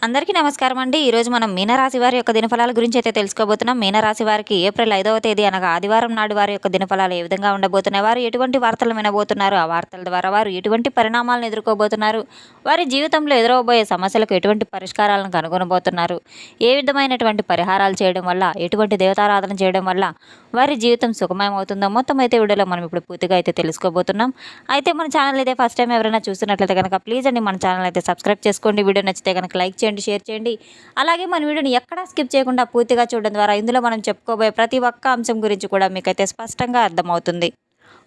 అందరికీ నమస్కారం అండి. ఈరోజు మనం మీనరాశి వారి యొక్క దినఫలాల గురించి అయితే తెలుసుకోబోతున్నాం. మీనరాశి వారికి ఏప్రిల్ 5వ తేదీ అనగా ఆదివారం నాడు వారి యొక్క దినఫలాలు ఏ విధంగా ఉండబోతున్నాయి, వారు ఎటువంటి వార్తలు వినబోతున్నారు, ఆ వార్తల ద్వారా వారు ఎటువంటి పరిణామాలను ఎదుర్కోబోతున్నారు, వారి జీవితంలో ఎదురవబోయే సమస్యలకు ఎటువంటి పరిష్కారాలను కనుగొనబోతున్నారు, ఏ విధమైనటువంటి పరిహారాలు చేయడం వల్ల, ఎటువంటి దేవతారాధన చేయడం వల్ల వారి జీవితం సుఖమయం అవుతుందో మొత్తం అయితే వీడియోలో మనం ఇప్పుడు పూర్తిగా అయితే తెలుసుకోబోతున్నాం. అయితే మన ఛానల్ అయితే ఫస్ట్ టైం ఎవరైనా చూస్తున్నట్లయితే కనుక ప్లీజ్ అండి మన ఛానల్ అయితే సబ్స్క్రైబ్ చేసుకోండి. వీడియో నచ్చితే కనుక లైక్ చేయండి, షేర్ చేయండి. అలాగే మన వీడియోని ఎక్కడా స్కిప్ చేయకుండా పూర్తిగా చూడడం ద్వారా ఇందులో మనం చెప్పుకోబోయే ప్రతి ఒక్క అంశం గురించి కూడా మీకైతే స్పష్టంగా అర్థమవుతుంది.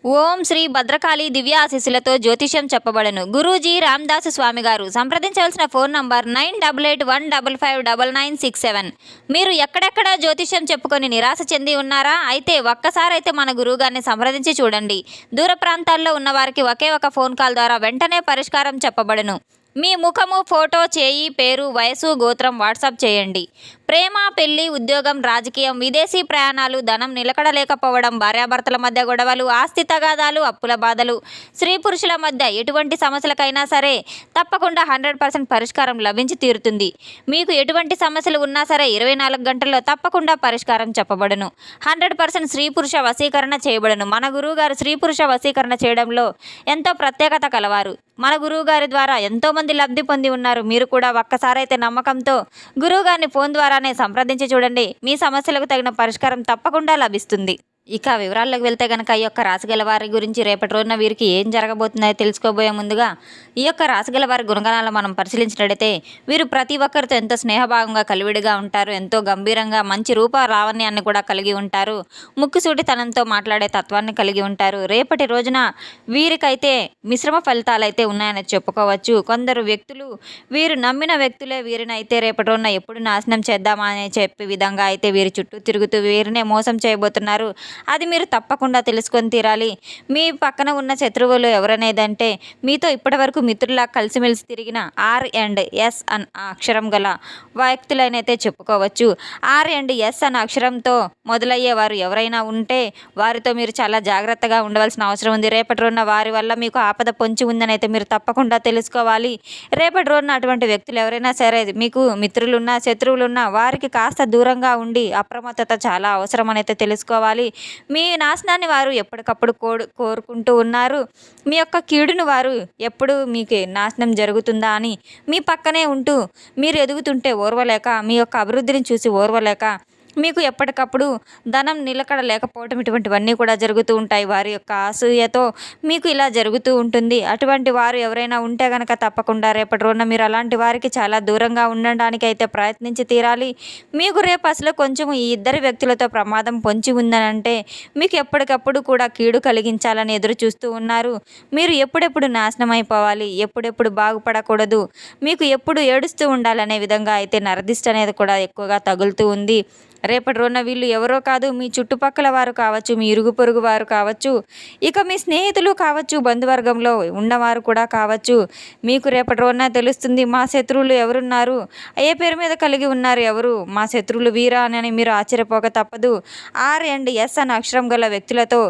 ఓం శ్రీ భద్రకాళి దివ్య ఆశీస్సులతో జ్యోతిష్యం చెప్పబడను. గురూజీ రామదాసు స్వామి గారు. సంప్రదించవలసిన ఫోన్ నంబర్ 9881559967. మీరు ఎక్కడెక్కడ జ్యోతిష్యం చెప్పుకొని నిరాశ చెంది ఉన్నారా? అయితే ఒక్కసారైతే మన గురువు గారిని సంప్రదించి చూడండి. దూర ప్రాంతాల్లో ఉన్న వారికి ఒకే ఒక ఫోన్ కాల్ ద్వారా వెంటనే పరిష్కారం చెప్పబడను. మీ ముఖము, ఫోటో, చేయి, పేరు, వయసు, గోత్రం వాట్సాప్ చేయండి. ప్రేమ, పెళ్లి, ఉద్యోగం, రాజకీయం, విదేశీ ప్రయాణాలు, ధనం నిలకడలేకపోవడం, భార్యాభర్తల మధ్య గొడవలు, ఆస్తి తగాదాలు, అప్పుల బాధలు, స్త్రీ పురుషుల మధ్య ఎటువంటి సమస్యలకైనా సరే తప్పకుండా 100% పరిష్కారం లభించి తీరుతుంది. మీకు ఎటువంటి సమస్యలు ఉన్నా సరే 24 గంటల్లో తప్పకుండా పరిష్కారం చెప్పబడును. 100% స్త్రీ పురుష వశీకరణ చేయబడును. మన గురువు గారు స్త్రీ పురుష వశీకరణ చేయడంలో ఎంతో ప్రత్యేకత కలవారు. మన గురువు గారి ద్వారా ఎంతోమంది లబ్ధి పొంది ఉన్నారు. మీరు కూడా ఒక్కసారైతే నమ్మకంతో గురువు గారిని ఫోన్ ద్వారానే సంప్రదించి చూడండి. మీ సమస్యలకు తగిన పరిష్కారం తప్పకుండా లభిస్తుంది. ఇక వివరాల్లోకి వెళ్తే కనుక ఈ యొక్క రాశిగల వారి గురించి రేపటి రోజున వీరికి ఏం జరగబోతుందో తెలుసుకోబోయే ముందుగా ఈ యొక్క రాశిగల వారి గుణగణాలు మనం పరిశీలించినట్లయితే వీరు ప్రతి ఒక్కరితో ఎంతో స్నేహభావంగా కలివిడిగా ఉంటారు. ఎంతో గంభీరంగా మంచి రూప లావణ్యాన్ని కూడా కలిగి ఉంటారు. ముక్కుసూటితనంతో మాట్లాడే తత్వాన్ని కలిగి ఉంటారు. రేపటి రోజున వీరికైతే మిశ్రమ ఫలితాలు అయితే ఉన్నాయని చెప్పుకోవచ్చు. కొందరు వ్యక్తులు వీరు నమ్మిన వ్యక్తులే వీరిని అయితే రేపటి రోజున ఎప్పుడు నాశనం చేద్దామా అని చెప్పే విధంగా అయితే వీరి చుట్టూ తిరుగుతూ వీరినే మోసం చేయబోతున్నారు. అది మీరు తప్పకుండా తెలుసుకొని తీరాలి. మీ పక్కన ఉన్న శత్రువులు ఎవరనేదంటే మీతో ఇప్పటివరకు మిత్రులా కలిసిమెలిసి తిరిగిన R&S అన్న అక్షరం గల వ్యక్తులనైతే చెప్పుకోవచ్చు. R&S అన్న అక్షరంతో మొదలయ్యే వారు ఎవరైనా ఉంటే వారితో మీరు చాలా జాగ్రత్తగా ఉండవలసిన అవసరం ఉంది. రేపటి రోజున వారి వల్ల మీకు ఆపద పొంచి ఉందని అయితే మీరు తప్పకుండా తెలుసుకోవాలి. రేపటి రోజున అటువంటి వ్యక్తులు ఎవరైనా సరే మీకు మిత్రులున్నా శత్రువులున్నా వారికి కాస్త దూరంగా ఉండి అప్రమత్తత చాలా అవసరం అని అయితే తెలుసుకోవాలి. మీ నాశనాన్ని వారు ఎప్పటికప్పుడు కోరుకుంటూ ఉన్నారు. మీ యొక్క కీడును వారు ఎప్పుడు మీకు నాశనం జరుగుతుందా అని మీ పక్కనే ఉంటూ మీరు ఎదుగుతుంటే ఓర్వలేక, మీ యొక్క అభివృద్ధిని చూసి ఓర్వలేక మీకు ఎప్పటికప్పుడు ధనం నిలకడ లేకపోవటం ఇటువంటివన్నీ కూడా జరుగుతూ ఉంటాయి. వారి యొక్క అసూయతో మీకు ఇలా జరుగుతూ ఉంటుంది. అటువంటి వారు ఎవరైనా ఉంటే కనుక తప్పకుండా రేపటి రోజున మీరు అలాంటి వారికి చాలా దూరంగా ఉండడానికి అయితే ప్రయత్నించి తీరాలి. మీకు రేపు అసలు కొంచెం ఈ ఇద్దరు వ్యక్తులతో ప్రమాదం పొంచి ఉందనంటే మీకు ఎప్పటికప్పుడు కూడా కీడు కలిగించాలని ఎదురు చూస్తూ ఉన్నారు. మీరు ఎప్పుడెప్పుడు నాశనం అయిపోవాలి, ఎప్పుడెప్పుడు బాగుపడకూడదు, మీకు ఎప్పుడు ఏడుస్తూ ఉండాలనే విధంగా అయితే నరదిష్టి అనేది కూడా ఎక్కువగా తగులుతూ ఉంది. రేపటి రోజున వీళ్ళు ఎవరో కాదు, మీ చుట్టుపక్కల వారు కావచ్చు, మీ ఇరుగు పొరుగు వారు కావచ్చు, ఇక మీ స్నేహితులు కావచ్చు, బంధువర్గంలో ఉన్నవారు కూడా కావచ్చు. మీకు రేపటి రోజున తెలుస్తుంది మా శత్రువులు ఎవరున్నారు, ఏ పేరు మీద కలిగి ఉన్నారు, ఎవరు మా శత్రువులు వీరా అని మీరు ఆశ్చర్యపోక తప్పదు. R&S అనే అక్షరం గల వ్యక్తులతో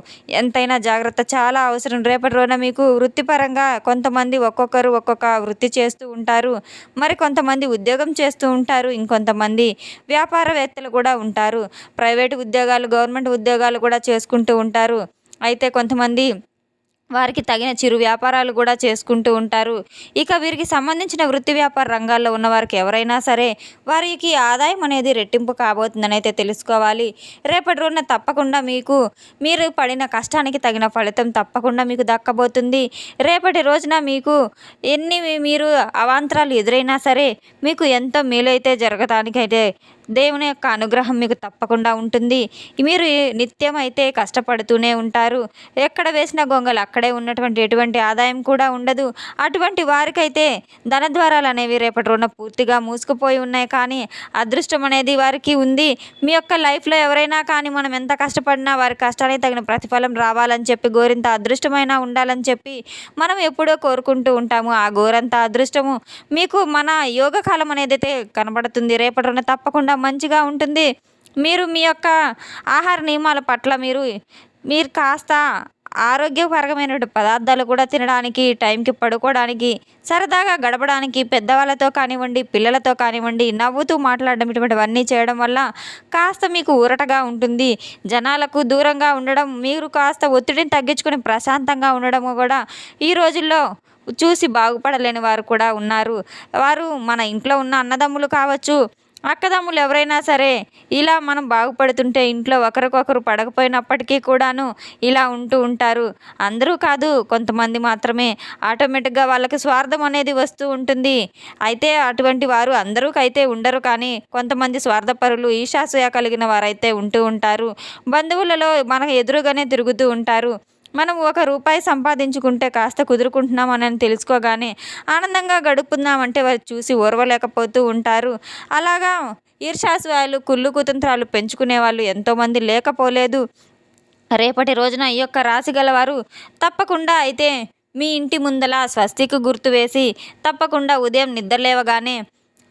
ఎంతైనా జాగ్రత్త చాలా అవసరం. రేపటి రోజున మీకు వృత్తిపరంగా కొంతమంది ఒక్కొక్కరు ఒక్కొక్క వృత్తి చేస్తూ ఉంటారు. మరి కొంతమంది ఉద్యోగం చేస్తూ ఉంటారు. ఇంకొంతమంది వ్యాపారవేత్తలు కూడా ఉంటారు. ప్రైవేటు ఉద్యోగాలు, గవర్నమెంట్ ఉద్యోగాలు కూడా చేసుకుంటూ ఉంటారు. అయితే కొంతమంది వారికి తగిన చిరు వ్యాపారాలు కూడా చేసుకుంటూ ఉంటారు. ఇక వీరికి సంబంధించిన వృత్తి వ్యాపార రంగాల్లో ఉన్న వారికి ఎవరైనా సరే వారికి ఆదాయం అనేది రెట్టింపు కాబోతుందని అయితే తెలుసుకోవాలి. రేపటి రోజున తప్పకుండా మీరు పడిన కష్టానికి తగిన ఫలితం తప్పకుండా మీకు దక్కబోతుంది. రేపటి రోజున మీకు మీరు అవాంతరాలు ఎదురైనా సరే మీకు ఎంతో మేలు అయితే జరగడానికైతే దేవుని యొక్క అనుగ్రహం మీకు తప్పకుండా ఉంటుంది. మీరు నిత్యం అయితే కష్టపడుతూనే ఉంటారు. ఎక్కడ వేసిన గొంగలు అక్కడే ఉన్నటువంటి ఎటువంటి ఆదాయం కూడా ఉండదు. అటువంటి వారికైతే ధనద్వారాలు అనేవి రేపటి రోజున పూర్తిగా మూసుకుపోయి ఉన్నాయి. కానీ అదృష్టం అనేది వారికి ఉంది. మీ యొక్క లైఫ్లో ఎవరైనా కానీ మనం ఎంత కష్టపడినా వారి కష్టానికి తగిన ప్రతిఫలం రావాలని చెప్పి, గోరింత అదృష్టమైనా ఉండాలని చెప్పి మనం ఎప్పుడో కోరుకుంటూ ఉంటాము. ఆ గోరంత అదృష్టము మీకు మన యోగకాలం అనేది అయితే కనబడుతుంది. రేపటి రోజున తప్పకుండా మంచిగా ఉంటుంది. మీరు మీ యొక్క ఆహార నియమాల పట్ల మీరు కాస్త ఆరోగ్యపరమైన పదార్థాలు కూడా తినడానికి, టైంకి పడుకోవడానికి, సరదాగా గడపడానికి, పెద్దవాళ్ళతో కానివ్వండి, పిల్లలతో కానివ్వండి, నవ్వుతూ మాట్లాడడం ఇటువంటివన్నీ చేయడం వల్ల కాస్త మీకు ఊరటగా ఉంటుంది. జనాలకు దూరంగా ఉండడం, మీరు కాస్త ఒత్తిడిని తగ్గించుకొని ప్రశాంతంగా ఉండడం కూడా ఈ రోజుల్లో చూసి బాగుపడలేని వారు కూడా ఉన్నారు. వారు మన ఇంట్లో ఉన్న అన్నదమ్ములు కావచ్చు, అక్కదమ్ములు ఎవరైనా సరే ఇలా మనం బాగుపడుతుంటే ఇంట్లో ఒకరికొకరు పడకపోయినప్పటికీ కూడాను ఇలా ఉంటూ ఉంటారు. అందరూ కాదు, కొంతమంది మాత్రమే. ఆటోమేటిక్గా వాళ్ళకి స్వార్థం అనేది వస్తూ ఉంటుంది. అయితే అటువంటి వారు అందరూకైతే ఉండరు, కానీ కొంతమంది స్వార్థపరులు, ఈర్ష్యాసూయ కలిగిన వారైతే ఉంటూ ఉంటారు. బంధువులలో మనకు ఎదురుగానే తిరుగుతూ ఉంటారు. మనం ₹1 సంపాదించుకుంటే కాస్త కుదురుకుంటున్నామని తెలుసుకోగానే ఆనందంగా గడుపుకుందామంటే వారు చూసి ఓర్వలేకపోతూ ఉంటారు. అలాగా ఈర్ష్యాసూయాలు, కుళ్ళు కుతంత్రాలు పెంచుకునే వాళ్ళు ఎంతోమంది లేకపోలేదు. రేపటి రోజున ఈ యొక్క రాశి గలవారు తప్పకుండా అయితే మీ ఇంటి ముందల స్వస్తికి గుర్తు వేసి, తప్పకుండా ఉదయం నిద్రలేవగానే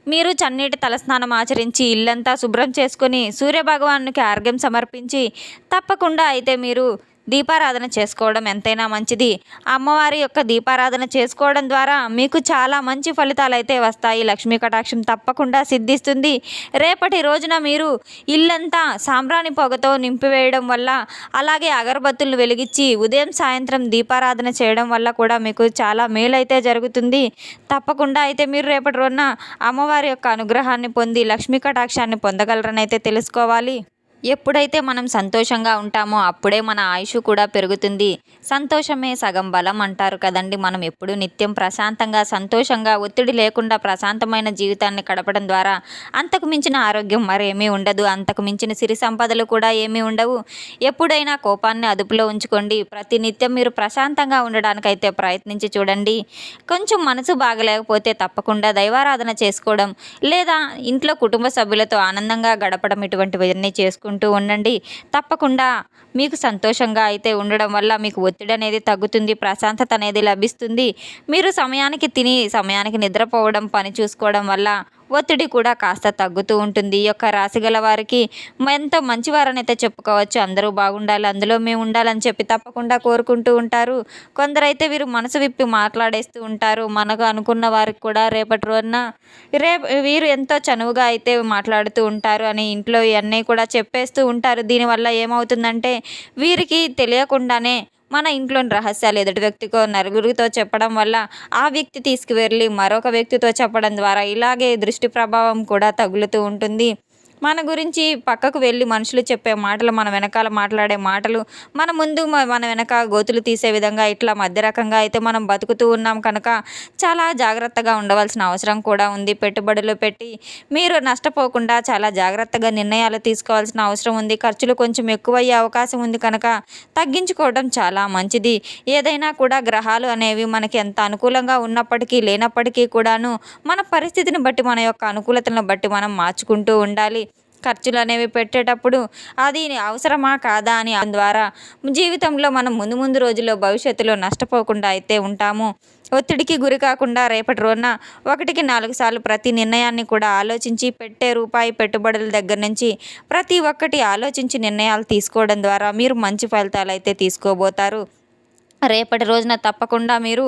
మీరు చన్నీటి తలస్నానం ఆచరించి, ఇల్లంతా శుభ్రం చేసుకొని, సూర్యభగవానునికి అర్ఘ్యం సమర్పించి, తప్పకుండా అయితే మీరు దీపారాధన చేసుకోవడం ఎంతైనా మంచిది. అమ్మవారి యొక్క దీపారాధన చేసుకోవడం ద్వారా మీకు చాలా మంచి ఫలితాలు అయితే వస్తాయి. లక్ష్మీ కటాక్షం తప్పకుండా సిద్ధిస్తుంది. రేపటి రోజున మీరు ఇల్లంతా సాంబ్రాణి పొగతో నింపివేయడం వల్ల, అలాగే అగరబత్తులను వెలిగించి ఉదయం సాయంత్రం దీపారాధన చేయడం వల్ల కూడా మీకు చాలా మేలైతే జరుగుతుంది. తప్పకుండా అయితే మీరు రేపటి రోజున అమ్మవారి యొక్క అనుగ్రహాన్ని పొంది లక్ష్మీ కటాక్షాన్ని పొందగలరని అయితే తెలుసుకోవాలి. ఎప్పుడైతే మనం సంతోషంగా ఉంటామో అప్పుడే మన ఆయుష్ కూడా పెరుగుతుంది. సంతోషమే సగం బలం అంటారు కదండి. మనం ఎప్పుడు నిత్యం ప్రశాంతంగా, సంతోషంగా, ఒత్తిడి లేకుండా ప్రశాంతమైన జీవితాన్ని గడపడం ద్వారా అంతకు మించిన ఆరోగ్యం మరేమీ ఉండదు. అంతకు మించిన సిరి సంపదలు కూడా ఏమీ ఉండవు. ఎప్పుడైనా కోపాన్ని అదుపులో ఉంచుకోండి. ప్రతినిత్యం మీరు ప్రశాంతంగా ఉండడానికైతే ప్రయత్నించి చూడండి. కొంచెం మనసు బాగలేకపోతే తప్పకుండా దైవారాధన చేసుకోవడం, లేదా ఇంట్లో కుటుంబ సభ్యులతో ఆనందంగా గడపడం, ఇటువంటివన్నీ చేసుకుంటూ ఉండండి. తప్పకుండా మీకు సంతోషంగా అయితే ఉండడం వల్ల మీకు ఒత్తిడి అనేది తగ్గుతుంది, ప్రశాంతత అనేది లభిస్తుంది. మీరు సమయానికి తిని సమయానికి నిద్రపోవడం, పని చూసుకోవడం వల్ల ఒత్తిడి కూడా కాస్త తగ్గుతూ ఉంటుంది. ఈ యొక్క రాశి గల వారికి ఎంతో మంచివారని అయితే చెప్పుకోవచ్చు. అందరూ బాగుండాలి, అందులో మేము ఉండాలని చెప్పి తప్పకుండా కోరుకుంటూ ఉంటారు. కొందరైతే వీరు మనసు విప్పి మాట్లాడేస్తూ ఉంటారు. మనకు అనుకున్న వారికి కూడా రేపటి రోజున వీరు ఎంతో చనువుగా అయితే మాట్లాడుతూ ఉంటారు అని ఇంట్లో ఇవన్నీ కూడా చెప్పేస్తూ ఉంటారు. దీనివల్ల ఏమవుతుందంటే వీరికి తెలియకుండానే మన ఇంట్లోని రహస్యాలు ఎదుటి వ్యక్తికో, నలుగురితో చెప్పడం వల్ల ఆ వ్యక్తి తీసుకువెళ్ళి మరొక వ్యక్తితో చెప్పడం ద్వారా ఇలాగే దృష్టి ప్రభావం కూడా తగులుతూ ఉంటుంది. మన గురించి పక్కకు వెళ్ళి మనుషులు చెప్పే మాటలు, మన వెనకాల మాట్లాడే మాటలు, మన ముందు మన వెనక గోతులు తీసే విధంగా ఇట్లా మధ్య రకంగా అయితే మనం బతుకుతూ ఉన్నాం కనుక చాలా జాగ్రత్తగా ఉండవలసిన అవసరం కూడా ఉంది. పెట్టుబడులు పెట్టి మీరు నష్టపోకుండా చాలా జాగ్రత్తగా నిర్ణయాలు తీసుకోవాల్సిన అవసరం ఉంది. ఖర్చులు కొంచెం ఎక్కువయ్యే అవకాశం ఉంది కనుక తగ్గించుకోవడం చాలా మంచిది. ఏదైనా కూడా గ్రహాలు అనేవి మనకి ఎంత అనుకూలంగా ఉన్నప్పటికీ లేనప్పటికీ కూడాను మన పరిస్థితిని బట్టి, మన యొక్క అనుకూలతలను బట్టి మనం మార్చుకుంటూ ఉండాలి. ఖర్చులు అనేవి పెట్టేటప్పుడు అది అవసరమా కాదా అని ద్వారా జీవితంలో మనం ముందు రోజుల్లో భవిష్యత్తులో నష్టపోకుండా అయితే ఉంటాము. ఒత్తిడికి గురి కాకుండా రేపటి రోజున 1కి 4 సార్లు ప్రతి నిర్ణయాన్ని కూడా ఆలోచించి, పెట్టే రూపాయి పెట్టుబడుల దగ్గర నుంచి ప్రతి ఒక్కటి ఆలోచించి నిర్ణయాలు తీసుకోవడం ద్వారా మీరు మంచి ఫలితాలు అయితే తీసుకోబోతారు. రేపటి రోజున తప్పకుండా మీరు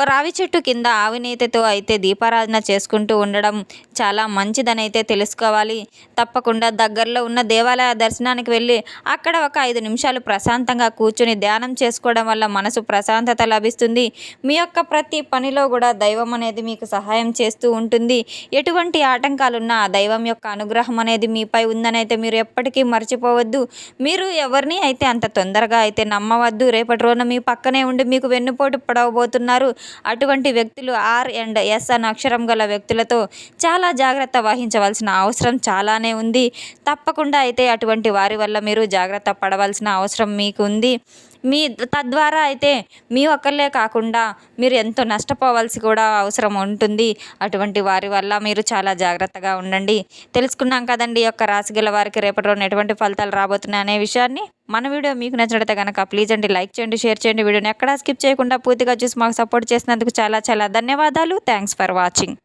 రావి చెట్టు కింద ఆవినేతితో అయితే దీపారాధన చేసుకుంటూ ఉండడం చాలా మంచిదని అయితే తెలుసుకోవాలి. తప్పకుండా దగ్గరలో ఉన్న దేవాలయ దర్శనానికి వెళ్ళి అక్కడ ఒక 5 నిమిషాలు ప్రశాంతంగా కూర్చొని ధ్యానం చేసుకోవడం వల్ల మనసు ప్రశాంతత లభిస్తుంది. మీ యొక్క ప్రతి పనిలో కూడా దైవం అనేది మీకు సహాయం చేస్తూ ఉంటుంది. ఎటువంటి ఆటంకాలున్నా ఆ దైవం యొక్క అనుగ్రహం అనేది మీపై ఉందని అయితే మీరు ఎప్పటికీ మర్చిపోవద్దు. మీరు ఎవరిని అయితే అంత తొందరగా అయితే నమ్మవద్దు. రేపటి రోజున మీ పక్కనే ఉండి మీకు వెన్నుపోటు పడవబోతున్నారు. అటువంటి వ్యక్తులు R&S అనే అక్షరం గల వ్యక్తులతో చాలా జాగ్రత్త వహించవలసిన అవసరం చాలానే ఉంది. తప్పకుండా అయితే అటువంటి వారి వల్ల మీరు జాగ్రత్త పడవలసిన అవసరం మీకు ఉంది. తద్వారా అయితే మీ ఒక్కళ్ళే కాకుండా మీరు ఎంతో నష్టపోవాల్సి కూడా అవసరం ఉంటుంది. అటువంటి వారి వల్ల మీరు చాలా జాగ్రత్తగా ఉండండి. తెలుసుకున్నాం కదండి ఈ యొక్క రాశి గల వారికి రేపటి రోజున ఎటువంటి ఫలితాలు రాబోతున్నాయి అనే విషయాన్ని. మన వీడియో మీకు నచ్చినట్లయితే కనుక ప్లీజ్ అండి లైక్ చేయండి, షేర్ చేయండి. వీడియోని ఎక్కడా స్కిప్ చేయకుండా పూర్తిగా చూసి మాకు సపోర్ట్ చేసినందుకు చాలా చాలా ధన్యవాదాలు. Thanks for watching.